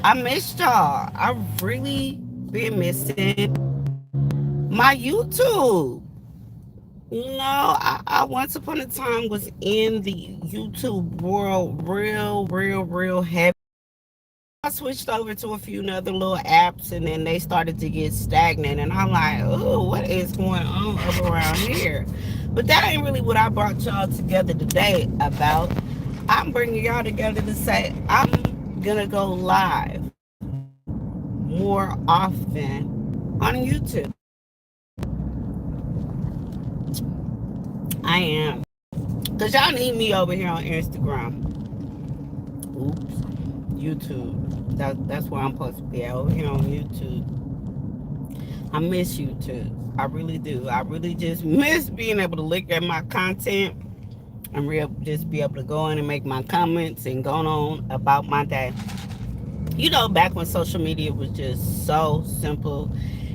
I missed y'all. I really been missing my YouTube. I once upon a time was in the YouTube world real heavy. I switched over to a few other little apps and then they started to get stagnant. And I'm like, oh, what is going on up around here? But that ain't really what I brought y'all together today about. I'm bringing y'all together to say I'm going to go live more often on YouTube. I am. Because y'all need me over here on Instagram. Oops. YouTube. That's where I'm supposed to be at, over here on YouTube. I miss YouTube. I really do. I really just miss being able to look at my content and just be able to go in and make my comments and go on about my day. Back when social media was just so simple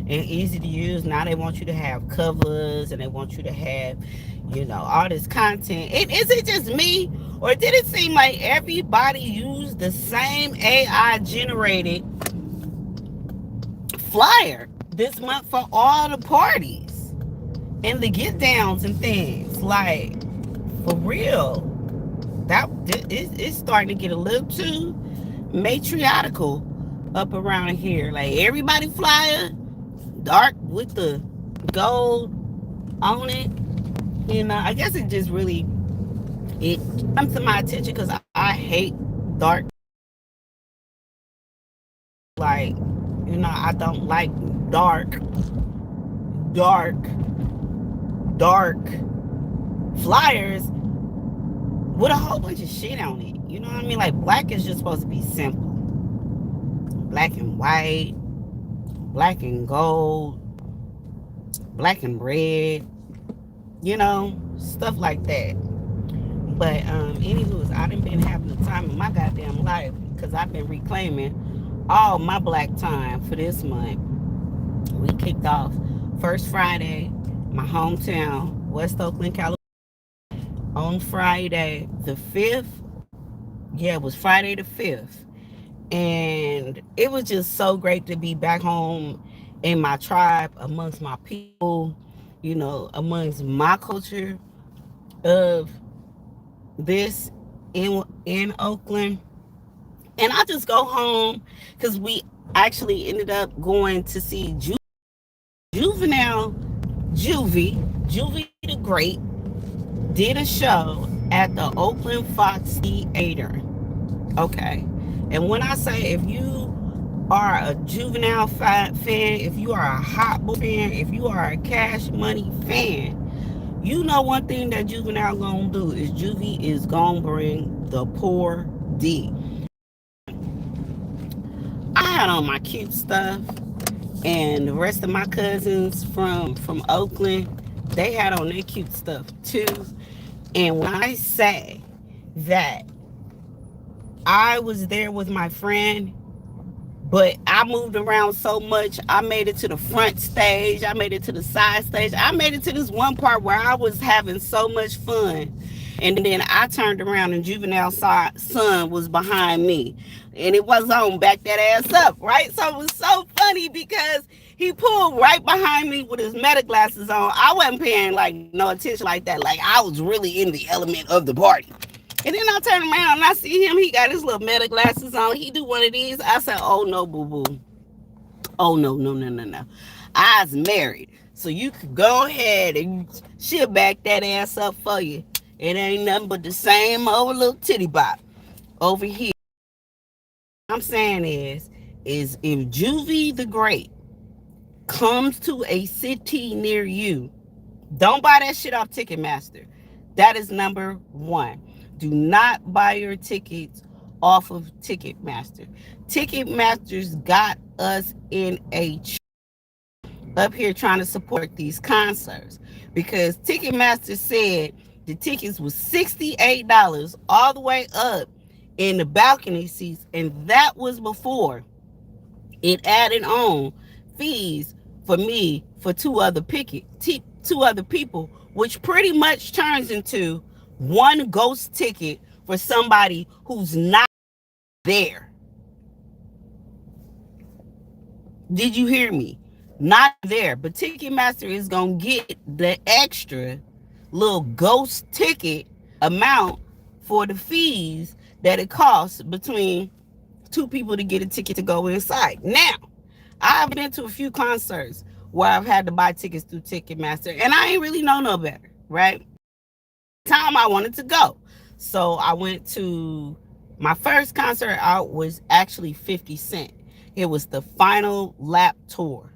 and easy to use, now they want you to have covers and they want you to have, all this content. And is it just me? Or did it seem like everybody used the same AI generated flyer this month for all the parties and the get downs and things? Like, for real. It's starting to get a little too matriarchal up around here. Like, everybody flyer dark with the gold on it. I guess it comes to my attention because I hate dark. Like, I don't like dark, dark, dark flyers with a whole bunch of shit on it. You know what I mean? Like, black is just supposed to be simple. Black and white, black and gold, black and red, stuff like that. But anywho, I done been having the time of my goddamn life because I've been reclaiming all my black time for this month. We kicked off first Friday, my hometown, West Oakland, California, on Friday the 5th. Yeah, it was Friday the 5th. And it was just so great to be back home in my tribe, amongst my people, amongst my culture of this in Oakland. And I just go home because we actually ended up going to see Juvenile Juvie the Great did a show at the Oakland Fox Theater. Okay. And when I say, if you are a Juvenile fan, if you are a Hot Boy fan, if you are a Cash Money fan, one thing that Juvenile gonna do is Juvie is gonna bring the poor D. I had on my cute stuff, and the rest of my cousins from Oakland, they had on their cute stuff too. And when I say that I was there with my friend, but I moved around so much, I made it to the front stage, I made it to the side stage, I made it to this one part where I was having so much fun. And then I turned around and Juvenile's son was behind me. And it was on, back that ass up, right? So it was so funny because he pulled right behind me with his meta glasses on. I wasn't paying like no attention like that. Like, I was really in the element of the party. And then I turn around and I see him. He got his little meta glasses on. He do one of these. I said, oh, no, boo-boo. Oh, no. I's married. So you could go ahead and she'll back that ass up for you. It ain't nothing but the same old little titty bop over here. What I'm saying is if Juvie the Great comes to a city near you, don't buy that shit off Ticketmaster. That is number one. Do not buy your tickets off of Ticketmaster. Ticketmaster's got us in a up here trying to support these concerts because Ticketmaster said the tickets was $68 all the way up in the balcony seats, and that was before it added on fees for me for two other people, which pretty much turns into one ghost ticket for somebody who's not there. Did you hear me? Not there. But Ticketmaster is going to get the extra little ghost ticket amount for the fees that it costs between two people to get a ticket to go inside. Now, I've been to a few concerts where I've had to buy tickets through Ticketmaster, and I ain't really know no better, right? Time I wanted to go. So I went to my first concert out was actually 50 Cent. It was the Final Lap Tour.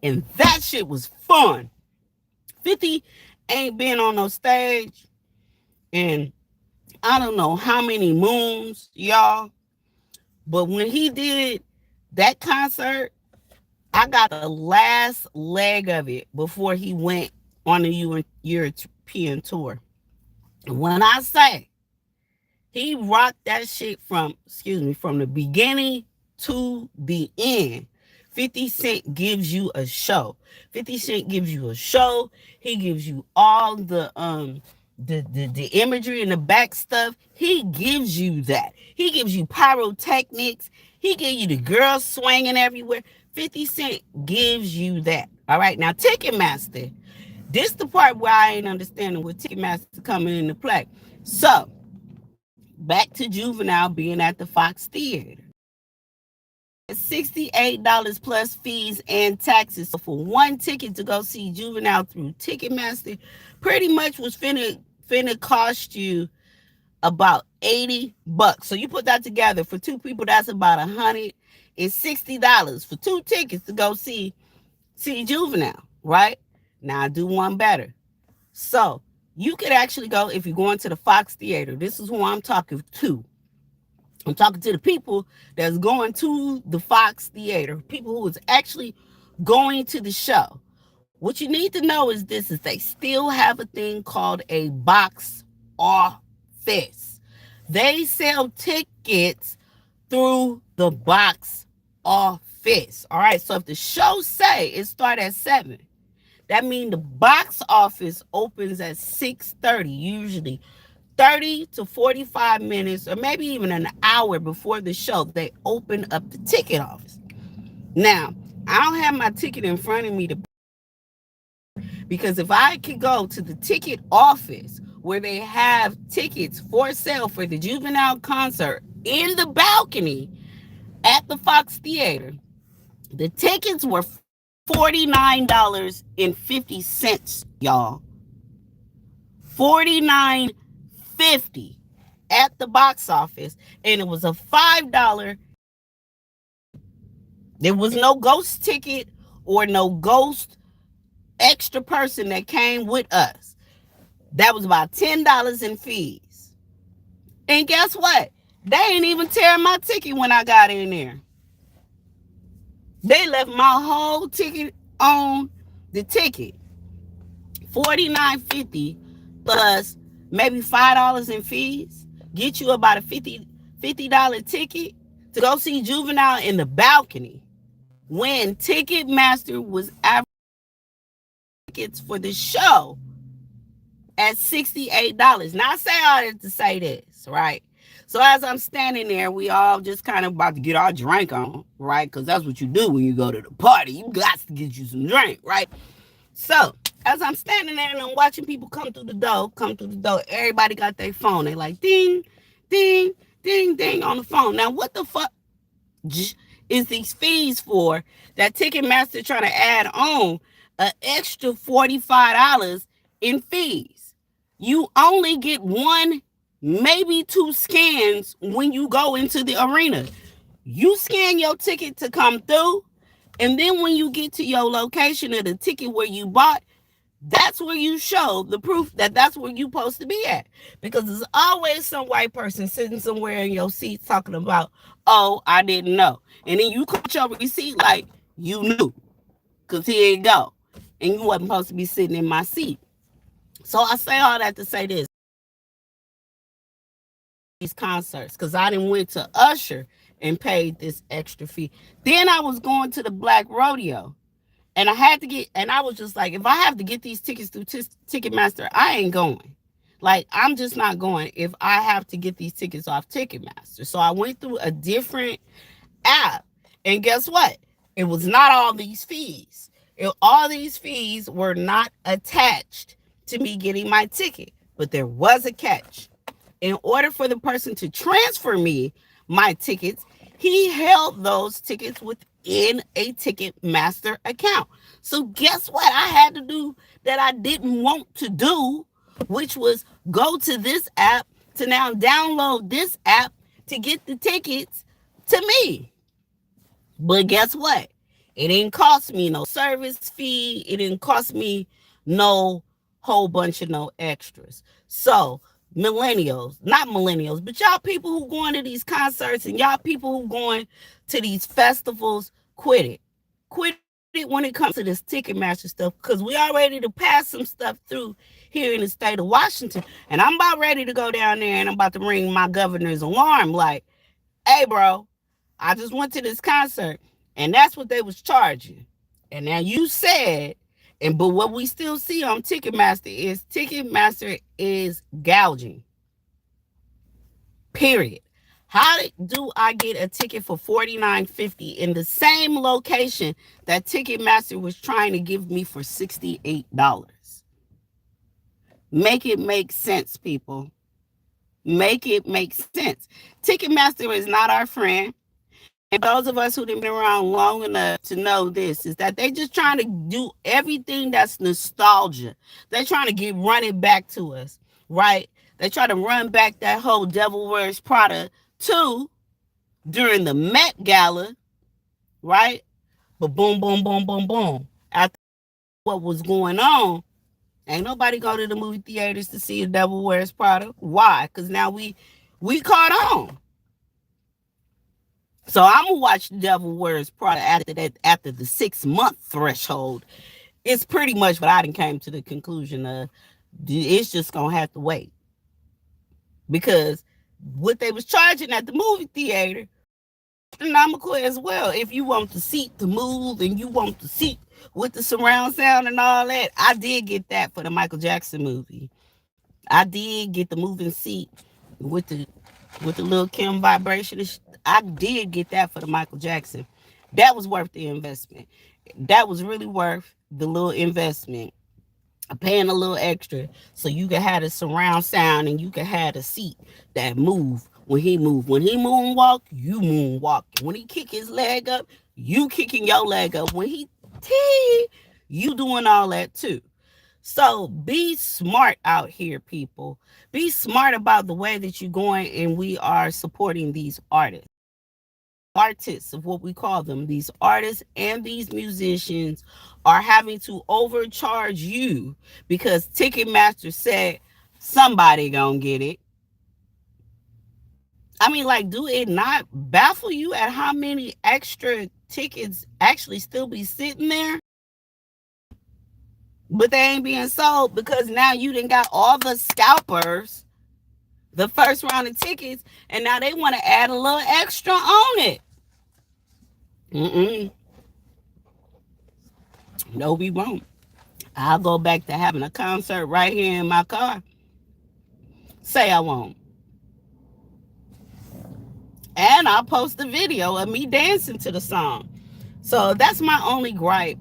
And that shit was fun. 50 ain't been on no stage in I don't know how many moons, y'all. But when he did that concert, I got the last leg of it before he went on the European tour. When I say he rocked that shit from the beginning to the end. 50 Cent gives you a show. 50 Cent gives you a show. He gives you all the imagery and the back stuff. He gives you that. He gives you pyrotechnics. He gives you the girls swinging everywhere. 50 Cent gives you that. All right. Now, Ticketmaster. This the part where I ain't understanding what Ticketmaster coming into play. So, back to Juvenile being at the Fox Theater. $68 plus fees and taxes. So for one ticket to go see Juvenile through Ticketmaster, pretty much was finna cost you about $80. So you put that together for two people, that's about $160 for two tickets to go see Juvenile, right? Now I do one better. So you could actually go if you're going to the Fox Theater. This is who I'm talking to. I'm talking to the people that's going to the Fox Theater, people who is actually going to the show. What you need to know is this, is they still have a thing called a box office. They sell tickets through the box office. All right, so if the show say it start at 7, that means the box office opens at 6:30, usually 30 to 45 minutes or maybe even an hour before the show. They open up the ticket office. Now, I don't have my ticket in front of me because if I could go to the ticket office where they have tickets for sale for the Juvenile concert in the balcony at the Fox Theater, the tickets were $49.50, y'all. $49.50 at the box office, and it was a $5. There was no ghost ticket or no ghost extra person that came with us. That was about $10 in fees. And guess what? They ain't even tearing my ticket when I got in there. They left my whole ticket on the ticket. $49.50 plus maybe $5 in fees get you about a $50 ticket to go see Juvenile in the balcony when Ticketmaster was averaging tickets for the show at $68. Now I say all that to say this, right? So as I'm standing there, we all just kind of about to get our drink on, right? Because that's what you do when you go to the party. You got to get you some drink, right? So as I'm standing there and I'm watching people come through the door, everybody got their phone. They like ding, ding, ding, ding on the phone. Now what the fuck is these fees for that Ticketmaster trying to add on an extra $45 in fees? You only get one, maybe two scans when you go into the arena. You scan your ticket to come through, and then when you get to your location of the ticket where you bought, that's where you show the proof that that's where you're supposed to be at. Because there's always some white person sitting somewhere in your seat talking about, oh, I didn't know. And then you cut your receipt like you knew. Because here you go. And you wasn't supposed to be sitting in my seat. So I say all that to say this. These concerts, because I didn't went to Usher and paid this extra fee. Then I was going to the Black Rodeo. And I had to get, and I was just like, if I have to get these tickets through Ticketmaster, I ain't going. Like, I'm just not going if I have to get these tickets off Ticketmaster. So I went through a different app. And guess what? It was not all these fees. All these fees were not attached to me getting my ticket. But there was a catch. In order for the person to transfer me my tickets, he held those tickets within a Ticketmaster account. So guess what I had to do that I didn't want to do, which was go to this app to now download this app to get the tickets to me. But guess what? It didn't cost me no service fee. It didn't cost me no whole bunch of no extras. So millennials, not millennials, but y'all people who going to these concerts and y'all people who going to these festivals, quit it. Quit it when it comes to this Ticketmaster stuff, because we are ready to pass some stuff through here in the state of Washington. And I'm about ready to go down there and I'm about to ring my governor's alarm like, hey, bro, I just went to this concert and that's what they was charging. And now you said, but what we still see on Ticketmaster is gouging. Period. How do I get a ticket for $49.50 in the same location that Ticketmaster was trying to give me for $68? Make it make sense, people. Make it make sense. Ticketmaster is not our friend. And those of us who've been around long enough to know this is that they just trying to do everything that's nostalgia. They're trying to run it back to us, right? They try to run back that whole Devil Wears Prada 2 during the Met Gala, right? But boom, boom, boom, boom, boom. After what was going on, ain't nobody go to the movie theaters to see a Devil Wears Prada. Why? Because now we caught on. So I'm gonna watch The Devil Wears Prada after the 6-month threshold. It's pretty much what I done came to the conclusion of. It's just gonna have to wait, because what they was charging at the movie theater, astronomical as well. If you want the seat to move and you want the seat with the surround sound and all that, I did get that for the Michael Jackson movie. I did get the moving seat with the little Kim vibration. I did get that for the Michael Jackson. That was worth the investment. That was really worth the little investment. Paying a little extra so you can have the surround sound and you can have the seat that move when he move. When he moonwalk, you moonwalk. When he kick his leg up, you kicking your leg up. When he you doing all that too. So be smart out here, people. Be smart about the way that you're going, and we are supporting these artists of what we call them. These artists and these musicians are having to overcharge you because Ticketmaster said somebody gonna get it. I mean, like, do it not baffle you at how many extra tickets actually still be sitting there, but they ain't being sold because now you done got all the scalpers the first round of tickets, and now they want to add a little extra on it. No, we won't. I'll go back to having a concert right here in my car. Say I won't. And I'll post a video of me dancing to the song. So that's my only gripe.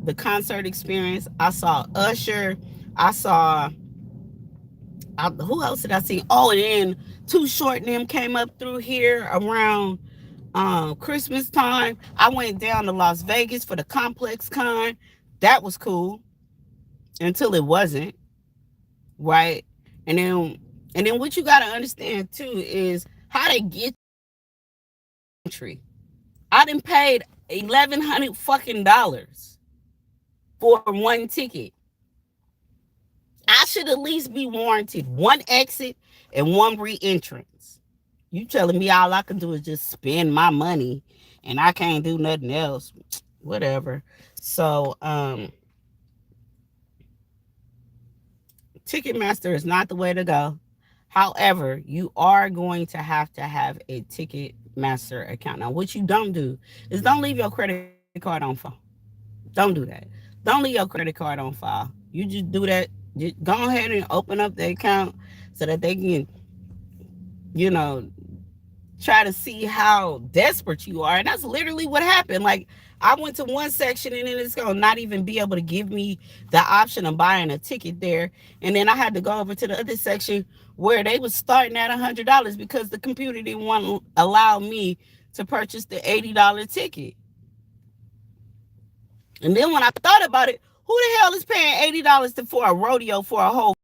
The concert experience. I saw Usher. Who else did I see? Oh, and then Too Short and them came up through here around Christmas time. I went down to Las Vegas for the Complex Con. That was cool until it wasn't, right? And then what you got to understand too is how they get entry. I done paid $1,100 fucking dollars for one ticket. I should at least be warranted one exit and one re-entrance. You telling me all I can do is just spend my money and I can't do nothing else? Whatever. So, Ticketmaster is not the way to go. However, you are going to have a Ticketmaster account. Now, what you don't do is don't leave your credit card on file. Don't do that. Don't leave your credit card on file. You just do that Just go ahead and open up the account so that they can, you know, try to see how desperate you are. And that's literally what happened. Like, I went to one section and then it's gonna not even be able to give me the option of buying a ticket there. And then I had to go over to the other section where they was starting at $100 because the computer didn't want to allow me to purchase the $80 ticket. And then when I thought about it, who the hell is paying $80 for a rodeo for a whole?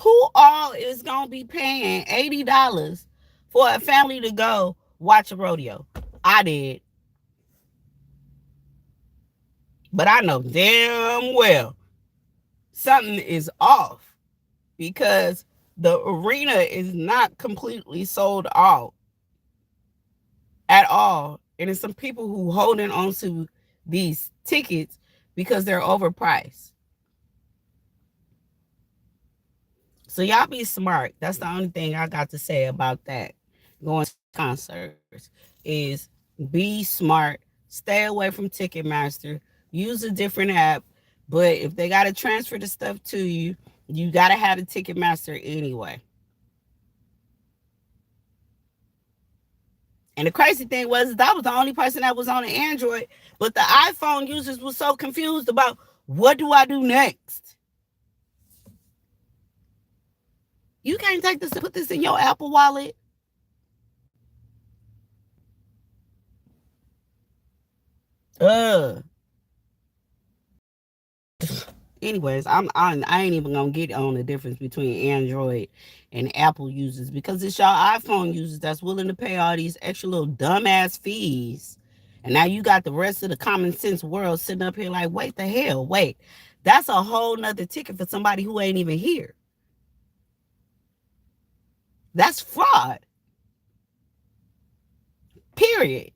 Who all is gonna be paying $80 for a family to go watch a rodeo? I did, but I know damn well something is off because the arena is not completely sold out at all, and there's some people who holding on to these tickets because they're overpriced. So y'all be smart. That's the only thing I got to say about that. Going to concerts is be smart. Stay away from Ticketmaster. Use a different app. But if they got to transfer the stuff to you, you got to have a Ticketmaster anyway. And the crazy thing was that I was the only person that was on an Android, but the iPhone users were so confused about what do I do next? You can't take this and put this in your Apple wallet. Uh. Anyways, I ain't even gonna get on the difference between Android and Apple users because it's y'all iPhone users that's willing to pay all these extra little dumbass fees. And now you got the rest of the common sense world sitting up here like, wait the hell, wait. That's a whole nother ticket for somebody who ain't even here. That's fraud. Period.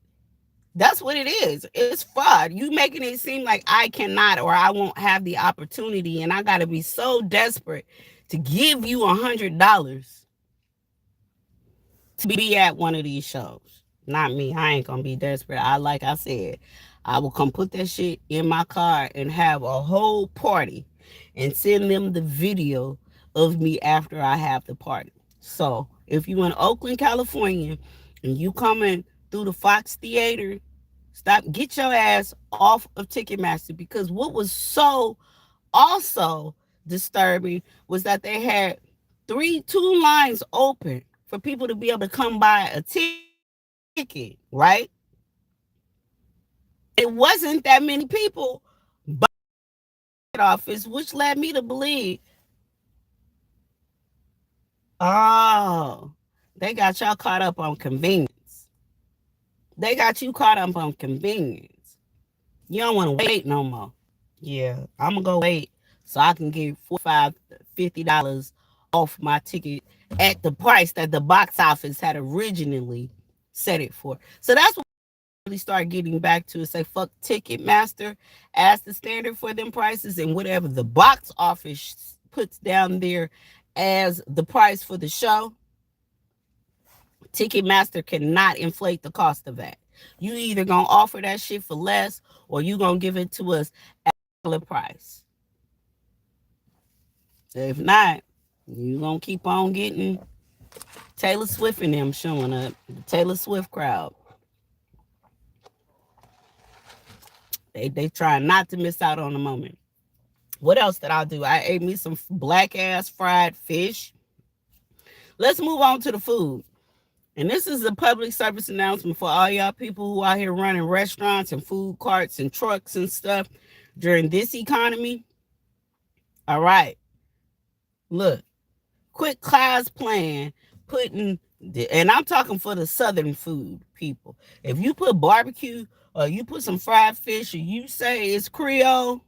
That's what it is. It's fraud. You making it seem like I cannot or I won't have the opportunity, and I got to be so desperate to give you $100 to be at one of these shows. Not me. I ain't gonna be desperate. Like I said, I will come put that shit in my car and have a whole party and send them the video of me after I have the party. So if you in Oakland, California, and you coming through the Fox Theater, get your ass off of Ticketmaster, because what was so also disturbing was that they had two lines open for people to be able to come buy a ticket, right? It wasn't that many people by the office, which led me to believe, oh, they got y'all caught up on convenience. They got you caught up on convenience. You don't want to wait no more. Yeah, I'm gonna go wait so I can get $45, $50 off my ticket at the price that the box office had originally set it for. So that's what we really start getting back to, say fuck Ticketmaster as the standard for them prices, and whatever the box office puts down there as the price for the show, Ticketmaster cannot inflate the cost of that. You either gonna offer that shit for less or you gonna give it to us at the price. If not, you gonna keep on getting Taylor Swift and them showing up. The Taylor Swift crowd. They try not to miss out on the moment. What else did I do? I ate me some black ass fried fish. Let's move on to the food. And this is a public service announcement for all y'all people who out here running restaurants and food carts and trucks and stuff during this economy. All right. Look, quit class plan putting, and I'm talking for the southern food people. If you put barbecue or you put some fried fish or you say it's Creole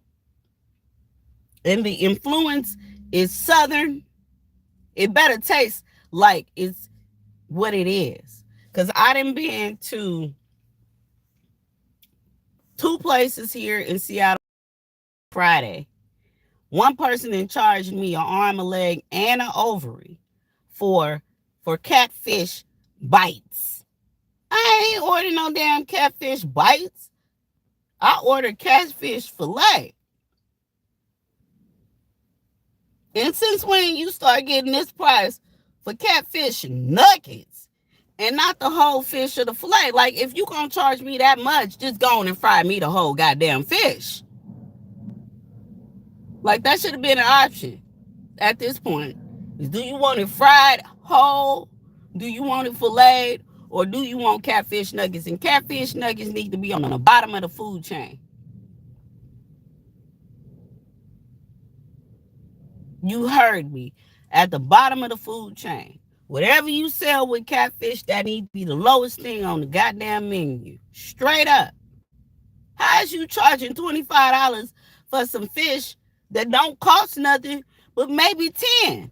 and the influence is southern, it better taste like it's what it is. Because I done been to two places here in Seattle Friday. One person in charge me an arm, a leg, and an ovary for catfish bites. I ain't ordering no damn catfish bites. I ordered catfish fillet. And since when you start getting this price for catfish nuggets and not the whole fish or the fillet? Like, if you gonna charge me that much, just go on and fry me the whole goddamn fish. Like, that should have been an option at this point. Do you want it fried whole? Do you want it filleted? Or do you want catfish nuggets? And catfish nuggets need to be on the bottom of the food chain. You heard me. At the bottom of the food chain. Whatever you sell with catfish, that needs to be the lowest thing on the goddamn menu. Straight up. How is you charging $25 for some fish that don't cost nothing but maybe 10?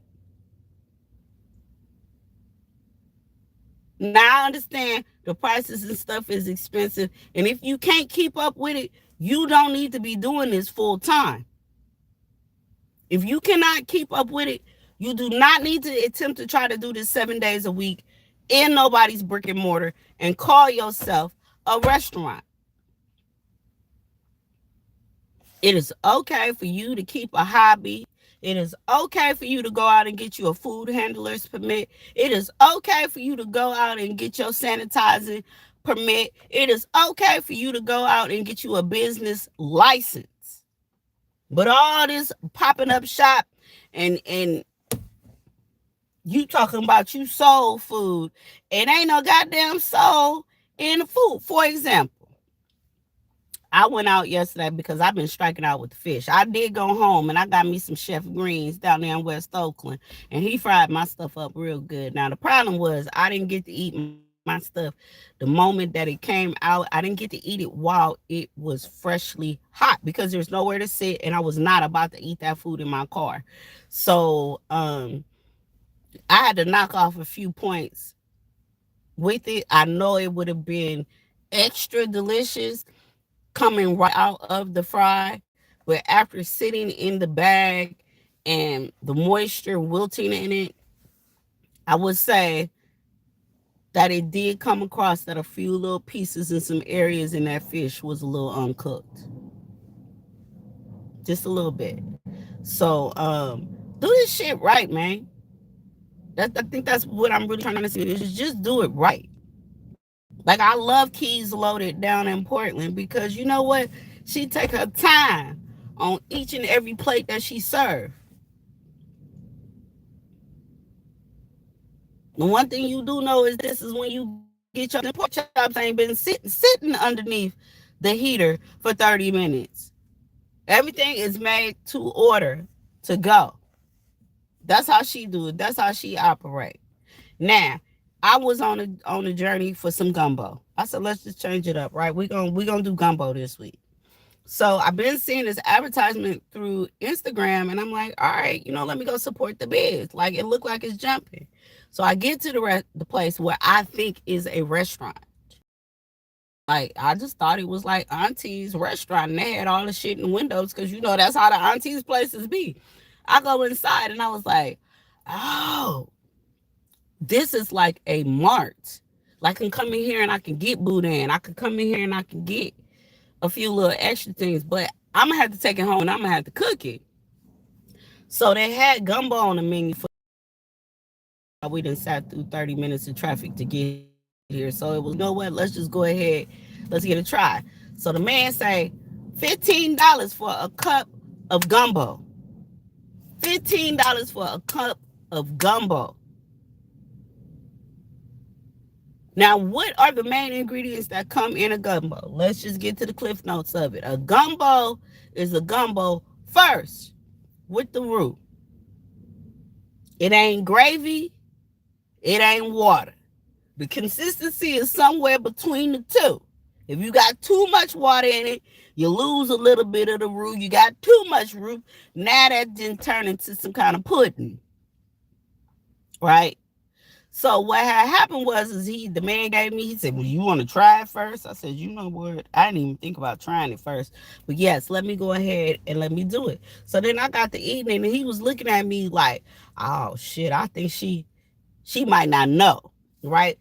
Now I understand the prices and stuff is expensive. And if you can't keep up with it, you don't need to be doing this full time. If you cannot keep up with it, you do not need to attempt to try to do this 7 days a week in nobody's brick and mortar and call yourself a restaurant. It is okay for you to keep a hobby. It is okay for you to go out and get you a food handler's permit. It is okay for you to go out and get your sanitizing permit. It is okay for you to go out and get you a business license. But all this popping up shop and you talking about you soul food, it ain't no goddamn soul in the food. For example, I went out yesterday because I've been striking out with the fish. I did go home and I got me some Chef Greens down there in West Oakland, and he fried my stuff up real good. Now, the problem was I didn't get to eat my stuff the moment that it came out. I didn't get to eat it while it was freshly hot because there's nowhere to sit, and I was not about to eat that food in my car. So I had to knock off a few points with it. I know it would have been extra delicious coming right out of the fry, but after sitting in the bag and the moisture wilting in it, I would say that it did come across that a few little pieces in some areas in that fish was a little uncooked. Just a little bit. So do this shit right, man. I think that's what I'm really trying to say is just do it right. Like, I love Keys Loaded down in Portland because you know what? She take her time on each and every plate that she serve. The one thing you do know is this is when you get your pork chops ain't been sitting underneath the heater for 30 minutes. Everything is made to order to go. That's how she do it. That's how she operate. Now, I was on a journey for some gumbo. I said, let's just change it up, right? We're gonna do gumbo this week. So I've been seeing this advertisement through Instagram, and I'm like, all right, let me go support the biz. Like, it looked like it's jumping. So I get to the place where I think is a restaurant. Like, I just thought it was like Auntie's restaurant, and they had all the shit in the windows because that's how the Auntie's places be. I go inside and I was like, oh, this is like a mart. Like, I can come in here and I can get boudin. I can come in here and I can get a few little extra things, but I'm gonna have to take it home and I'm gonna have to cook it. So they had gumbo on the menu for we done sat through 30 minutes of traffic to get here. So it was, what, let's just go ahead, let's get a try. So the man say $15 for a cup of gumbo. $15 for a cup of gumbo. Now, what are the main ingredients that come in a gumbo? Let's just get to the cliff notes of it. A gumbo is a gumbo first with the roux. It ain't gravy. It ain't water. The consistency is somewhere between the two. If you got too much water in it, you lose a little bit of the roux. You got too much roux. Now that didn't turn into some kind of pudding. Right? So what had happened was the man gave me, he said, well, you want to try it first? I said, you know what? I didn't even think about trying it first. But yes, let me go ahead and let me do it. So then I got to eating and he was looking at me like, oh shit, I think she might not know. Right?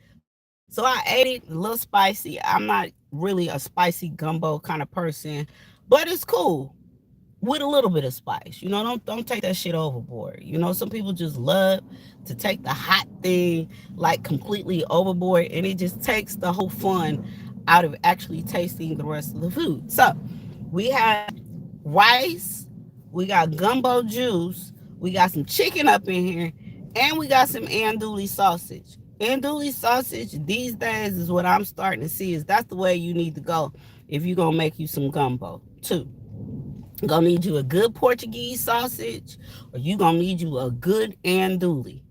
So I ate it, a little spicy. I'm not really a spicy gumbo kind of person, but it's cool with a little bit of spice. Don't take that shit overboard. Some people just love to take the hot thing like completely overboard, and it just takes the whole fun out of actually tasting the rest of the food. So we have rice, we got gumbo juice, we got some chicken up in here, and we got some andouille sausage. Andouille sausage these days is what I'm starting to see is that's the way you need to go if you're gonna make you some gumbo too. Gonna need you a good Portuguese sausage, or you gonna need you a good andouille.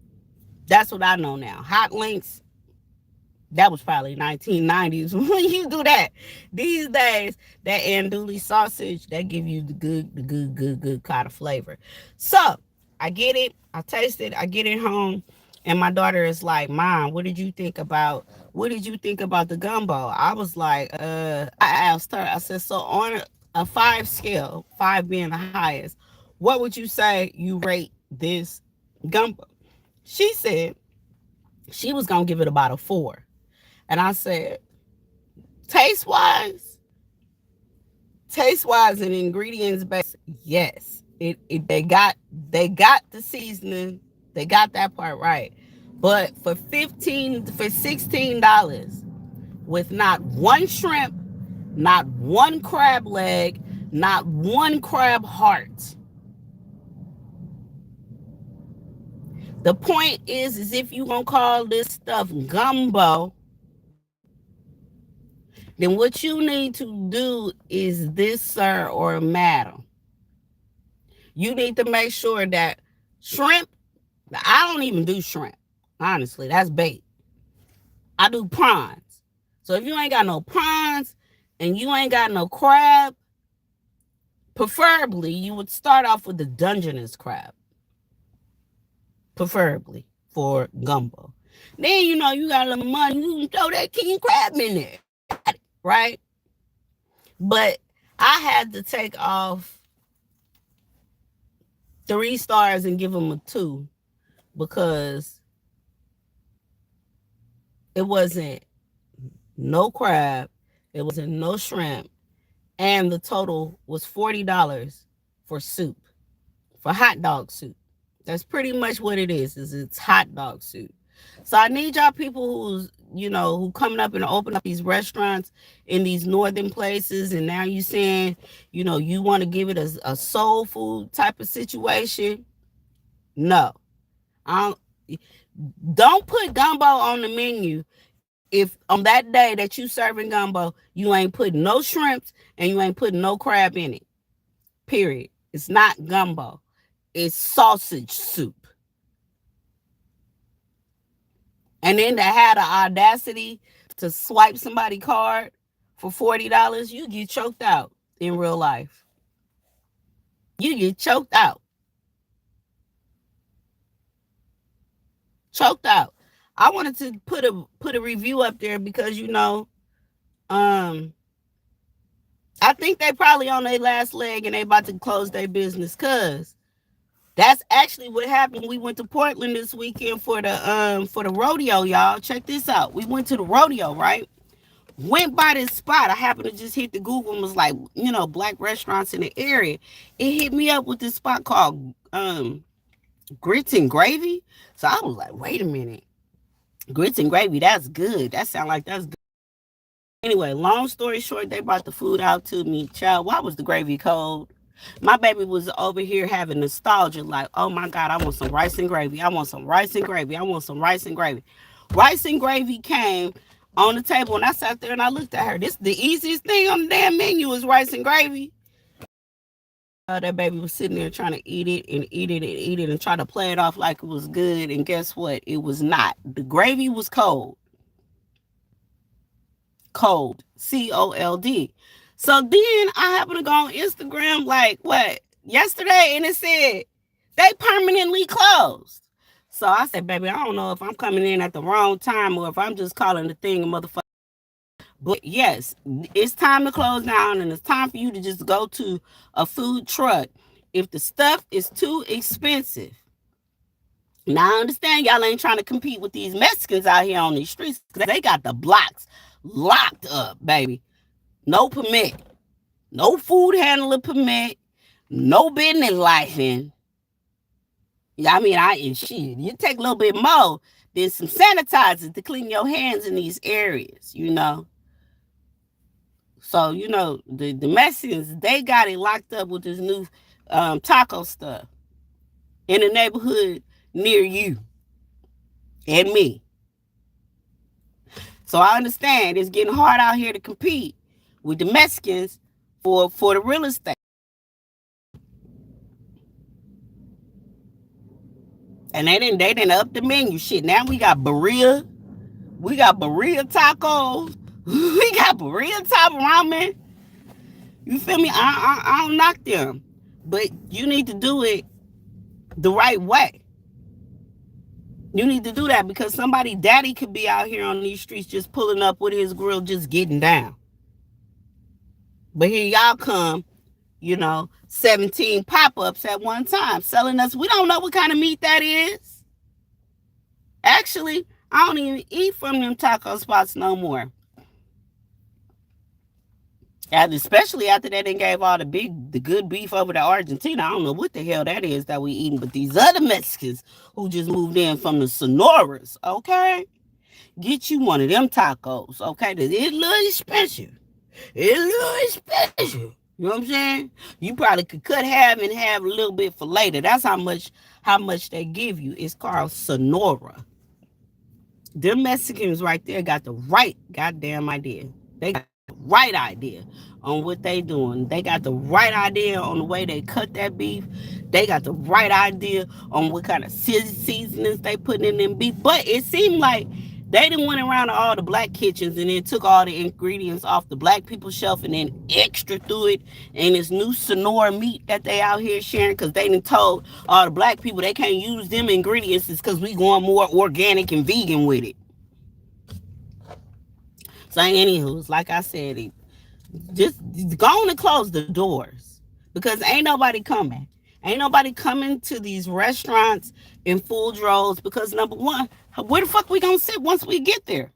That's what I know now. Hot links, that was probably 1990s when you do that. These days, that andouille sausage, that give you the good kind of flavor. So I get it, I taste it, I get it home, and my daughter is like, "Mom, what did you think about the gumbo?" I was like, I asked her, I said, so on a 5 scale, 5 being the highest, what would you say you rate this gumbo? She said she was gonna give it about a 4. And I said, taste wise, and ingredients based, yes. They got the seasoning, they got that part right. But for $16, with not one shrimp, not one crab leg, not one crab heart. The point is if you gonna call this stuff gumbo, then what you need to do is this, sir or madam. You need to make sure that shrimp, I don't even do shrimp. Honestly, that's bait. I do prawns. So if you ain't got no prawns and you ain't got no crab, preferably you would start off with the Dungeness crab. Preferably for gumbo. Then you got a little money, you can throw that king crab in there. Right? But I had to take off 3 stars and give them a 2 because it wasn't no crab, it wasn't no shrimp, and the total was $40 for soup, for hot dog soup. That's pretty much what it is it's hot dog soup. So I need y'all people who coming up and open up these restaurants in these northern places, and now you saying, you want to give it a soul food type of situation. No. I don't put gumbo on the menu if on that day that you serving gumbo, you ain't putting no shrimps and you ain't putting no crab in it. Period. It's not gumbo. It's sausage soup. And then to have the audacity to swipe somebody's card for $40, you get choked out in real life. You get choked out. Choked out. I wanted to put a review up there because I think they probably on their last leg and they about to close their business because that's actually what happened. We went to Portland this weekend for the rodeo, y'all. Check this out. We went to the rodeo, right? Went by this spot. I happened to just hit the Google and was like, black restaurants in the area. It hit me up with this spot called Grits and Gravy. So I was like, wait a minute. Grits and Gravy, that's good. That sounds like that's good. Anyway, long story short, they brought the food out to me. Child, why was the gravy cold? My baby was over here having nostalgia, like, oh my God, I want some rice and gravy. I want some rice and gravy. I want some rice and gravy. Rice and gravy came on the table, and I sat there and I looked at her. This the easiest thing on the damn menu is rice and gravy. That baby was sitting there trying to eat it and eat it and eat it and try to play it off like it was good. And guess what? It was not. The gravy was cold. Cold. COLD. So then I happened to go on Instagram yesterday, and it said they permanently closed. So I said, baby, I don't know if I'm coming in at the wrong time or if I'm just calling the thing a motherfucker. But yes, it's time to close down, and it's time for you to just go to a food truck if the stuff is too expensive. Now I understand y'all ain't trying to compete with these Mexicans out here on these streets because they got the blocks locked up, baby. No permit. No food handler permit. No business license. Yeah, I mean, shit. You take a little bit more than some sanitizers to clean your hands in these areas, you know. So, the Mexicans, they got it locked up with this new taco stuff in the neighborhood near you and me. So I understand it's getting hard out here to compete with the Mexicans for the real estate. And they didn't up the menu. Shit, now we got burrito. We got burrito tacos. We got burrito top ramen. You feel me? I don't knock them. But you need to do it the right way. You need to do that because somebody daddy could be out here on these streets just pulling up with his grill, just getting down. But here y'all come, 17 pop-ups at one time selling us. We don't know what kind of meat that is. Actually, I don't even eat from them taco spots no more. And especially after they done gave all the good beef over to Argentina. I don't know what the hell that is that we eating, but these other Mexicans who just moved in from the Sonoras, okay? Get you one of them tacos, okay? It's a little expensive. It's a little expensive. You know what I'm saying? You probably could cut half and have a little bit for later. That's how much they give you. It's called Sonora. Them Mexicans right there got the right goddamn idea. They got the right idea on what they doing. They got the right idea on the way they cut that beef. They got the right idea on what kind of seasonings they putting in them beef. But it seemed like they done went around to all the black kitchens and then took all the ingredients off the black people's shelf and then extra threw it in this new Sonora meat that they out here sharing because they done told all the black people they can't use them ingredients because we going more organic and vegan with it. So anywho, like I said, just go on and close the doors because ain't nobody coming. Ain't nobody coming to these restaurants in full droves because number one, where the fuck we gonna sit once we get there?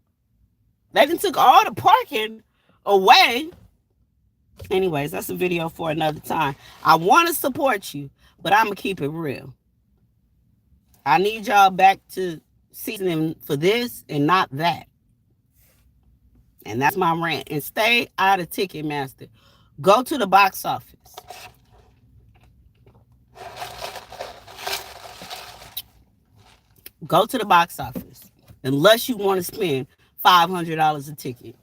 They done took all the parking away. Anyways, that's a video for another time. I want to support you, but I'm gonna keep it real. I need y'all back to seasoning for this and not that. And that's my rant. And stay out of Ticketmaster. Go to the box office. Go to the box office. Unless you want to spend $500 a ticket.